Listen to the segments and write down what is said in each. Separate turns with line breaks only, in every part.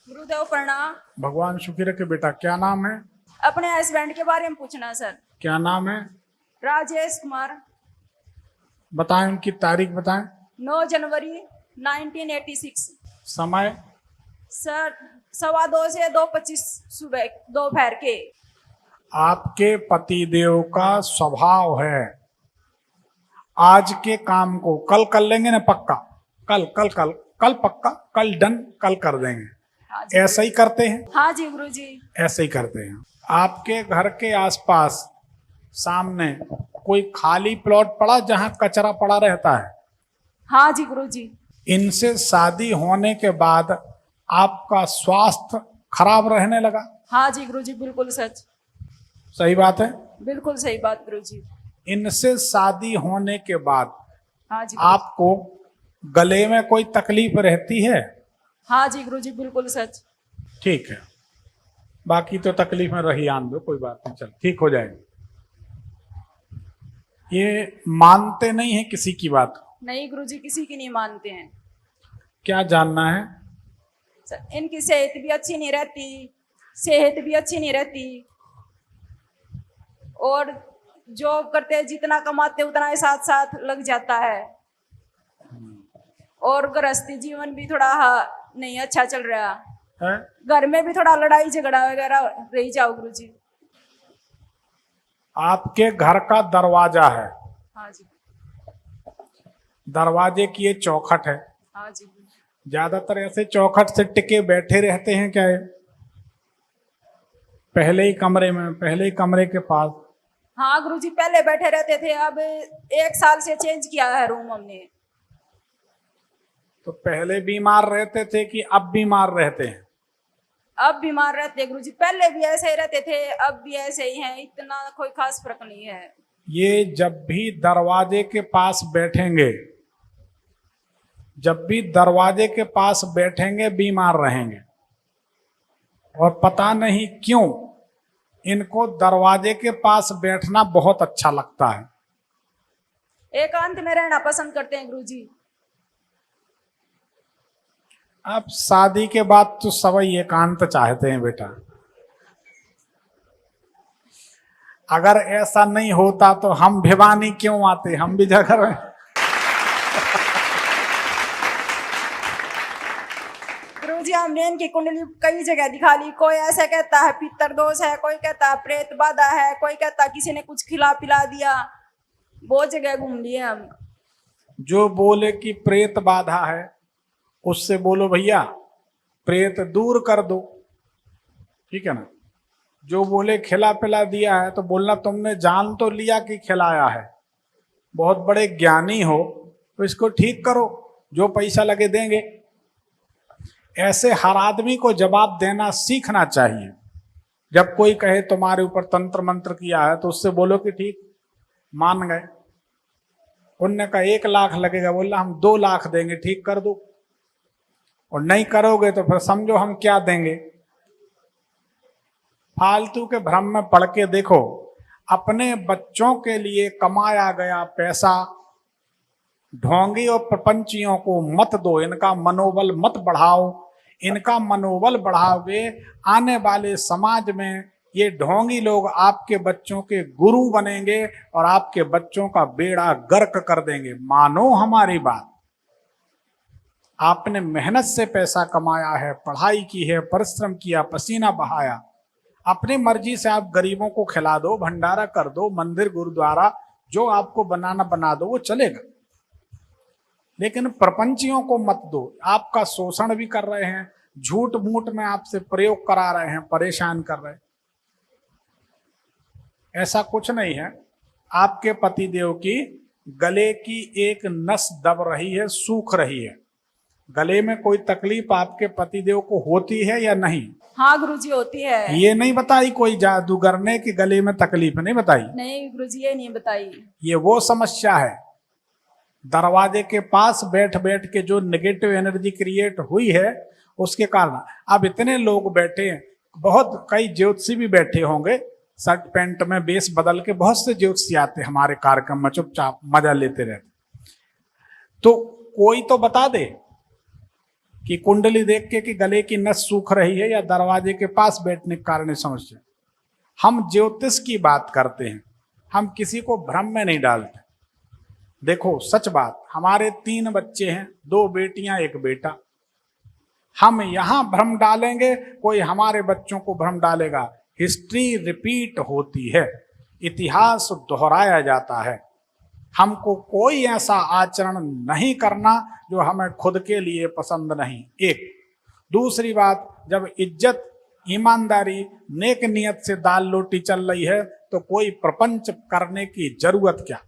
गुरुदेव प्रणाम।
भगवान सुखी रखे बेटा। क्या नाम है?
अपने हस्बैंड के बारे में पूछना सर।
क्या नाम है?
राजेश कुमार।
बताएं, उनकी तारीख बताएं।
9 जनवरी 1986।
समय?
सर 2:15 से 2:25 सुबह दोपहर के।
आपके पतिदेव का स्वभाव है आज के काम को कल कर लेंगे ना, पक्का कल कल कल कल पक्का, कल डन, कल कर देंगे।
हाँ जी।
ऐसा ही करते हैं?
हाँ जी गुरुजी।
ऐसे ही करते हैं। आपके घर के आसपास सामने कोई खाली प्लॉट पड़ा जहां कचरा पड़ा रहता है?
हाँ जी गुरुजी।
इनसे शादी होने के बाद आपका स्वास्थ्य खराब रहने लगा?
हाँ जी गुरुजी, बिल्कुल सच।
सही बात है?
बिल्कुल सही बात गुरुजी।
इनसे शादी होने के बाद
हाँ जी।
आपको गले में कोई तकलीफ रहती है?
हाँ जी गुरुजी, बिल्कुल सच।
ठीक है, बाकी तो तकलीफ में रही आन दो, कोई बात नहीं, चल ठीक हो जाएगी। ये मानते नहीं है किसी की बात?
नहीं गुरुजी, किसी की नहीं मानते हैं।
क्या जानना है?
सर इनकी सेहत भी अच्छी नहीं रहती, सेहत भी अच्छी नहीं रहती, और जॉब करते हैं जितना कमाते उतना ही साथ साथ लग जाता है, और गृहस्थी जीवन भी थोड़ा नहीं अच्छा चल रहा
है?
घर में भी थोड़ा लड़ाई झगड़ा वगैरह रही जाओ गुरुजी।
आपके घर का दरवाजा है,
हाँ जी।
दरवाजे की ये चौखट है।
हाँ जी।
ज्यादातर ऐसे चौखट से टिके बैठे रहते हैं क्या? पहले ही कमरे में, पहले ही कमरे के पास?
हाँ गुरुजी, पहले बैठे रहते थे, अब 1 साल से चेंज किया है रूम हमने।
तो पहले बीमार रहते थे कि अब बीमार रहते हैं?
अब बीमार रहते हैं गुरुजी, पहले भी ऐसे ही रहते थे, अब भी ऐसे ही हैं, इतना कोई खास फर्क नहीं है।
ये जब भी दरवाजे के पास बैठेंगे, जब भी दरवाजे के पास बैठेंगे बीमार रहेंगे, और पता नहीं क्यों इनको दरवाजे के पास बैठना बहुत अच्छा लगता है।
एकांत में रहना पसंद करते हैं गुरुजी।
अब शादी के बाद तो सभी एकांत चाहते हैं बेटा। अगर ऐसा नहीं होता तो हम भिवानी क्यों आते, हम भी जगह रहे।
गुरुजी हमने इनकी कुंडली कई जगह दिखा ली, कोई ऐसा कहता है पितर दोष है, कोई कहता है प्रेत बाधा है, कोई कहता है किसी ने कुछ खिला पिला दिया, बहुत जगह घूम लिए हम।
जो बोले कि प्रेत बाधा है उससे बोलो भैया प्रेत दूर कर दो, ठीक है ना। जो बोले खिला पिला दिया है तो बोलना तुमने जान तो लिया कि खिलाया है, बहुत बड़े ज्ञानी हो तो इसको ठीक करो, जो पैसा लगे देंगे। ऐसे हर आदमी को जवाब देना सीखना चाहिए। जब कोई कहे तुम्हारे ऊपर तंत्र मंत्र किया है तो उससे बोलो कि ठीक, मान गए। उनने कहा 1 लाख लगेगा, बोला हम 2 लाख देंगे, ठीक कर दो। और नहीं करोगे तो फिर समझो हम क्या देंगे। फालतू के भ्रम में पड़ के देखो, अपने बच्चों के लिए कमाया गया पैसा ढोंगी और प्रपंचियों को मत दो, इनका मनोबल मत बढ़ाओ। इनका मनोबल बढ़ाओगे आने वाले समाज में ये ढोंगी लोग आपके बच्चों के गुरु बनेंगे और आपके बच्चों का बेड़ा गर्क कर देंगे। मानो हमारी बात, आपने मेहनत से पैसा कमाया है, पढ़ाई की है, परिश्रम किया, पसीना बहाया, अपनी मर्जी से आप गरीबों को खिला दो, भंडारा कर दो, मंदिर गुरुद्वारा जो आपको बनाना बना दो, वो चलेगा। लेकिन प्रपंचियों को मत दो, आपका शोषण भी कर रहे हैं, झूठ मूठ में आपसे प्रयोग करा रहे हैं, परेशान कर रहे हैं। ऐसा कुछ नहीं है। आपके पतिदेव की गले की एक नस दब रही है, सूख रही है। गले में कोई तकलीफ आपके पतिदेव को होती है या नहीं?
हाँ गुरुजी, होती है।
ये नहीं बताई कोई जादूगर ने कि गले में तकलीफ, नहीं बताई?
नहीं गुरुजी, ये नहीं बताई।
ये वो समस्या है, दरवाजे के पास बैठ बैठ के जो नेगेटिव एनर्जी क्रिएट हुई है उसके कारण। अब इतने लोग बैठे हैं, बहुत कई ज्योतिषी भी बैठे होंगे शर्ट पैंट में बेस बदल के, बहुत से ज्योतिषी आते हमारे कार्यक्रम में, चुपचाप मजा लेते रहते। तो कोई तो बता दे कि कुंडली देख के कि गले की नस सूख रही है या दरवाजे के पास बैठने के कारण समस्या। हम ज्योतिष की बात करते हैं, हम किसी को भ्रम में नहीं डालते। देखो सच बात, हमारे 3 बच्चे हैं, 2 बेटियां 1 बेटा। हम यहां भ्रम डालेंगे, कोई हमारे बच्चों को भ्रम डालेगा। हिस्ट्री रिपीट होती है, इतिहास दोहराया जाता है। हमको कोई ऐसा आचरण नहीं करना जो हमें खुद के लिए पसंद नहीं। एक दूसरी बात, जब इज्जत, ईमानदारी, नेक नियत से दाल रोटी चल रही है तो कोई प्रपंच करने की जरूरत क्या।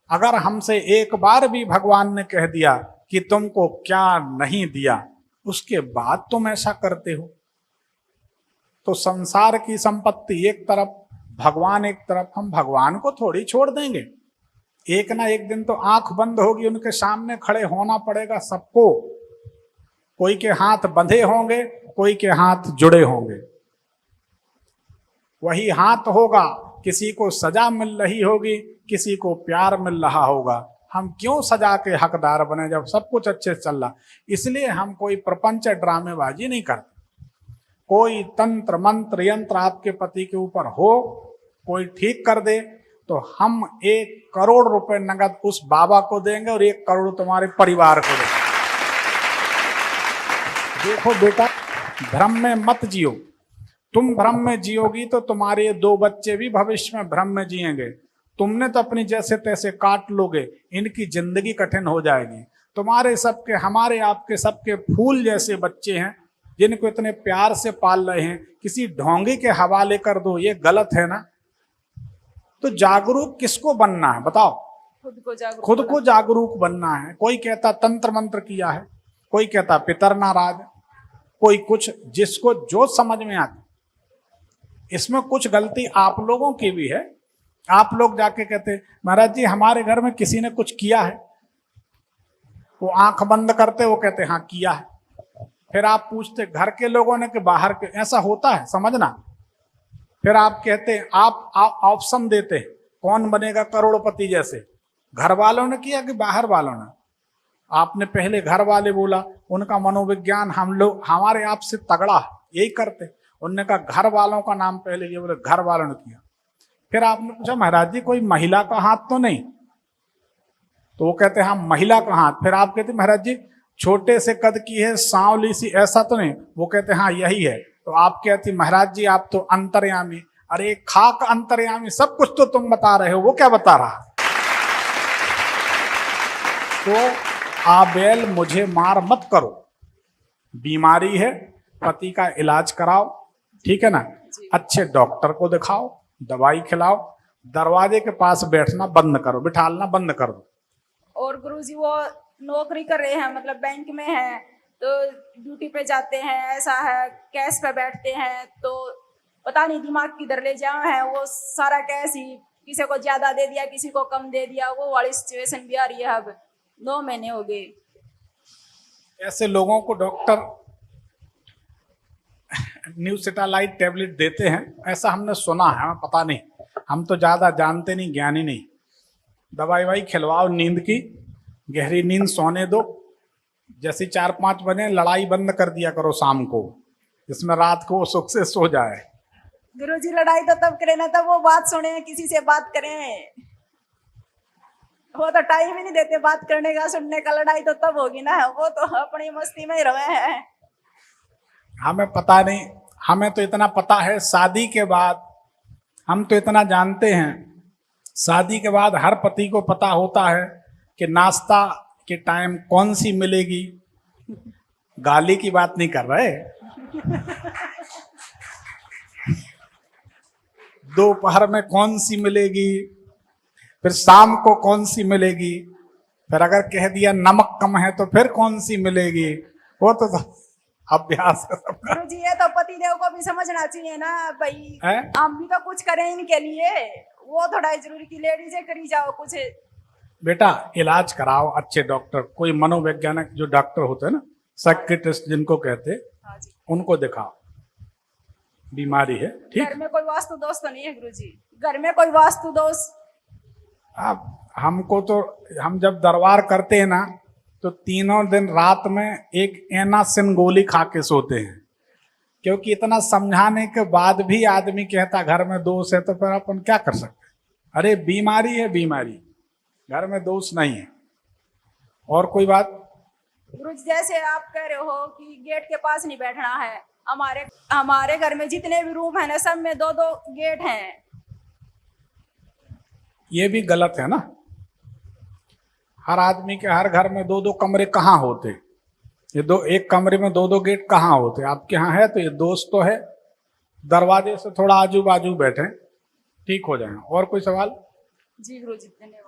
अगर हमसे एक बार भी भगवान ने कह दिया कि तुमको क्या नहीं दिया, उसके बाद तुम ऐसा करते हो, तो संसार की संपत्ति एक तरफ, भगवान एक तरफ, हम भगवान को थोड़ी छोड़ देंगे। एक ना एक दिन तो आंख बंद होगी, उनके सामने खड़े होना पड़ेगा सबको। कोई के हाथ बंधे होंगे, कोई के हाथ जुड़े होंगे। वही हाथ होगा, किसी को सजा मिल रही होगी, किसी को प्यार मिल रहा होगा। हम क्यों सजा के हकदार बने जब सब कुछ अच्छे से चल रहा। इसलिए हम कोई प्रपंच ड्रामेबाजी नहीं करते। कोई तंत्र मंत्र यंत्र आपके पति के ऊपर हो, कोई ठीक कर दे, तो हम 1 करोड़ रुपए नगद उस बाबा को देंगे और 1 करोड़ तुम्हारे परिवार को देंगे। देखो बेटा, भ्रम में मत जियो। तुम भ्रम में जियोगी तो तुम्हारे 2 बच्चे भी भविष्य में भ्रम में जिएंगे। तुमने तो अपनी जैसे तैसे काट लोगे, इनकी जिंदगी कठिन हो जाएगी। तुम्हारे सबके, हमारे आपके सबके फूल जैसे बच्चे हैं जिनको इतने प्यार से पाल रहे हैं, किसी ढोंगी के हवाले कर दो, ये गलत है ना। तो जागरूक किसको बनना है बताओ? खुद को जागरूक बनना है। कोई कहता तंत्र मंत्र किया है, कोई कहता पितर नाराज, कोई कुछ, जिसको जो समझ में आती। इसमें कुछ गलती आप लोगों की भी है। आप लोग जाके कहते महाराज जी हमारे घर में किसी ने कुछ किया है, वो आंख बंद करते, वो कहते हाँ किया है। फिर आप पूछते घर के लोगों ने कि बाहर के, ऐसा होता है समझना। फिर आप कहते आप ऑप्शन देते कौन बनेगा करोड़पति, जैसे घर वालों ने किया कि बाहर वालों ने। आपने पहले घर वाले बोला, उनका मनोविज्ञान हम लोग हमारे आप से तगड़ा है, यही करते। उनने कहा घर वालों का नाम पहले लिया, बोले घर वालों ने किया। फिर आपने पूछा महाराज जी कोई महिला का हाथ तो नहीं, तो वो कहते हाँ महिला का हाथ। फिर आप कहते महाराज जी छोटे से कद की है, सांवली सी, ऐसा तो नहीं, वो कहते हाँ यही है। तो आप कहती महाराज जी आप तो अंतर्यामी। अरे खाक अंतर्यामी, सब कुछ तो तुम बता रहे हो, वो क्या बता रहा। तो आबेल मुझे मार मत करो, बीमारी है, पति का इलाज कराओ, ठीक है ना, अच्छे डॉक्टर को दिखाओ, दवाई खिलाओ, दरवाजे के पास बैठना बंद करो, बिठालना बंद कर दो।
और गुरुजी वो नौकरी कर रहे हैं, मतलब बैंक में है, तो ड्यूटी पे जाते हैं, ऐसा है कैश पे बैठते हैं, तो पता नहीं दिमाग किधर ले जाए है, वो सारा कैश ही किसी को ज्यादा दे दिया, किसी को कम दे दिया, वो वाली सिचुएशन भी आ रही है। अब 9 महीने हो गए।
ऐसे लोगों को डॉक्टर न्यू सेटालाइट टैबलेट देते हैं, ऐसा हमने सुना है, हमें पता नहीं, हम तो ज्यादा जानते नहीं, ज्ञानी नहीं। दवाई वाई खिलवाओ नींद की, गहरी नींद सोने दो, जैसे 4-5 बजे लड़ाई बंद कर दिया करो शाम को, जिसमें रात को सुख से सो जाए।
गुरुजी लड़ाई तो तब करें ना तब वो बात सुने, किसी से बात करें, वो तो टाइम ही नहीं देते बात करने का, सुनने का। लड़ाई तो तब होगी ना, वो तो अपनी मस्ती में ही रहे हैं।
हमें पता नहीं, हमें तो इतना पता है शादी के बाद, हम तो इतना जानते हैं, शादी के बाद हर पति को पता होता है कि नाश्ता के टाइम कौन सी मिलेगी। गाली की बात नहीं कर रहे, दोपहर में कौन सी मिलेगी, फिर शाम को कौन सी मिलेगी, फिर अगर कह दिया नमक कम है तो फिर कौन सी मिलेगी। वो तो अभ्यास है सबका।
गुरुजी ये तो पति देव को भी समझना चाहिए ना भाई, हम भी तो कुछ करें इनके लिए, वो थोड़ा जरूरी की लेडीज करी जाओ कुछ।
बेटा इलाज कराओ अच्छे डॉक्टर, कोई मनोवैज्ञानिक जो डॉक्टर होते हैं ना, साइकियाट्रिस्ट जिनको कहते, उनको दिखाओ, बीमारी है ठीक।
घर में कोई वास्तु दोष तो नहीं है गुरुजी? घर में कोई वास्तु दोष?
अब हमको तो, हम जब दरबार करते हैं ना तो तीनों दिन रात में एक एनासिन गोली खा के सोते हैं, क्योंकि इतना समझाने के बाद भी आदमी कहता घर में दोष है, तो फिर अपन क्या कर सकते हैं। अरे बीमारी है बीमारी, घर में दोष नहीं है। और कोई बात?
गुरु जी जैसे आप कह रहे हो कि गेट के पास नहीं बैठना है, हमारे घर में जितने भी रूम है ना, सब में 2-2 गेट हैं।
ये भी गलत है ना। हर आदमी के हर घर में 2-2 कमरे कहाँ होते, ये एक कमरे में 2-2 गेट कहाँ होते। आपके यहाँ है तो ये दोस्त तो है, दरवाजे से थोड़ा आजू बाजू बैठे, ठीक हो जाए। और कोई सवाल?
जी गुरु जी धन्यवाद।